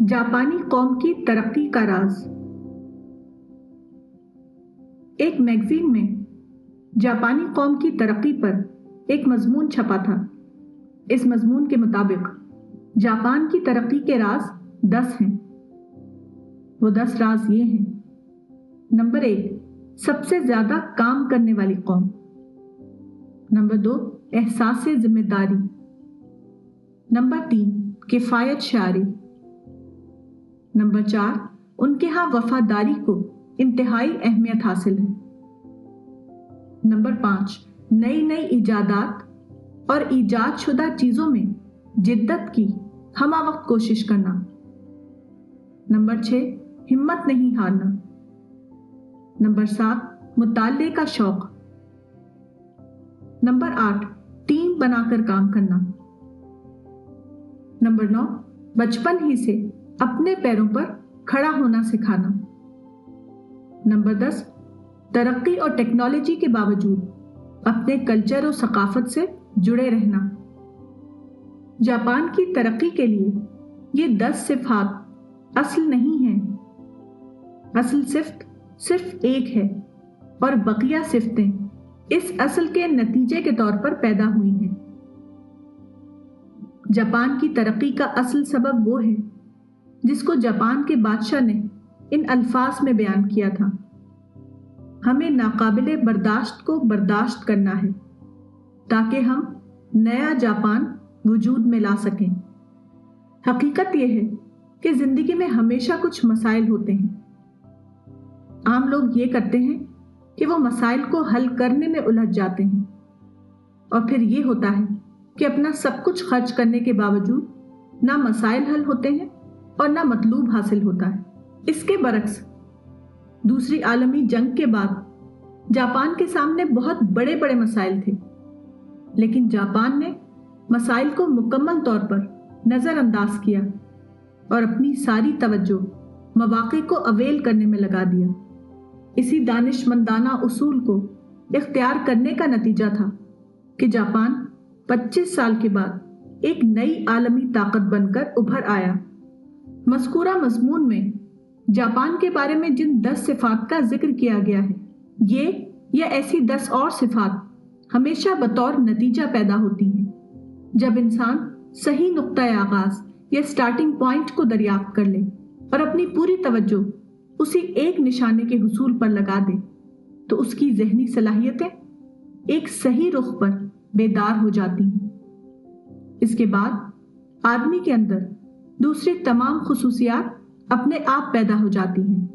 جاپانی قوم کی ترقی کا راز۔ ایک میگزین میں جاپانی قوم کی ترقی پر ایک مضمون چھپا تھا۔ اس مضمون کے مطابق جاپان کی ترقی کے راز 10 ہیں۔ وہ 10 راز یہ ہیں: نمبر 1، سب سے زیادہ کام کرنے والی قوم۔ نمبر 2، احساس ذمہ داری۔ نمبر 3، کفایت شعاری۔ نمبر 4، ان کے ہاں وفاداری کو انتہائی اہمیت حاصل ہے۔ نمبر 5، نئی نئی ایجادات اور ایجاد شدہ چیزوں میں جدت کی ہمہ وقت کوشش کرنا۔ نمبر 6، ہمت نہیں ہارنا۔ نمبر 7، مطالعے کا شوق۔ نمبر 8، ٹیم بنا کر کام کرنا۔ نمبر 9، بچپن ہی سے اپنے پیروں پر کھڑا ہونا سکھانا۔ نمبر 10، ترقی اور ٹیکنالوجی کے باوجود اپنے کلچر اور ثقافت سے جڑے رہنا۔ جاپان کی ترقی کے لیے یہ 10 صفات اصل نہیں ہیں۔ اصل صرف ایک ہے اور بقیہ صفتیں اس اصل کے نتیجے کے طور پر پیدا ہوئی ہیں۔ جاپان کی ترقی کا اصل سبب وہ ہے جس کو جاپان کے بادشاہ نے ان الفاظ میں بیان کیا تھا: ہمیں ناقابل برداشت کو برداشت کرنا ہے تاکہ ہم نیا جاپان وجود میں لا سکیں۔ حقیقت یہ ہے کہ زندگی میں ہمیشہ کچھ مسائل ہوتے ہیں۔ عام لوگ یہ کرتے ہیں کہ وہ مسائل کو حل کرنے میں الجھ جاتے ہیں، اور پھر یہ ہوتا ہے کہ اپنا سب کچھ خرچ کرنے کے باوجود نہ مسائل حل ہوتے ہیں اور نہ مطلوب حاصل ہوتا ہے۔ اس کے برعکس دوسری عالمی جنگ کے بعد جاپان کے سامنے بہت بڑے بڑے مسائل تھے، لیکن جاپان نے مسائل کو مکمل طور پر نظر انداز کیا اور اپنی ساری توجہ مواقع کو اویل کرنے میں لگا دیا۔ اسی دانش مندانہ اصول کو اختیار کرنے کا نتیجہ تھا کہ جاپان 25 سال کے بعد ایک نئی عالمی طاقت بن کر ابھر آیا۔ مذکورہ مضمون میں جاپان کے بارے میں جن 10 صفات کا ذکر کیا گیا ہے، یہ یا ایسی 10 اور صفات ہمیشہ بطور نتیجہ پیدا ہوتی ہیں جب انسان صحیح نقطۂ آغاز یا سٹارٹنگ پوائنٹ کو دریافت کر لے اور اپنی پوری توجہ اسی ایک نشانے کے حصول پر لگا دے تو اس کی ذہنی صلاحیتیں ایک صحیح رخ پر بیدار ہو جاتی ہیں۔ اس کے بعد آدمی کے اندر دوسری تمام خصوصیات اپنے آپ پیدا ہو جاتی ہیں۔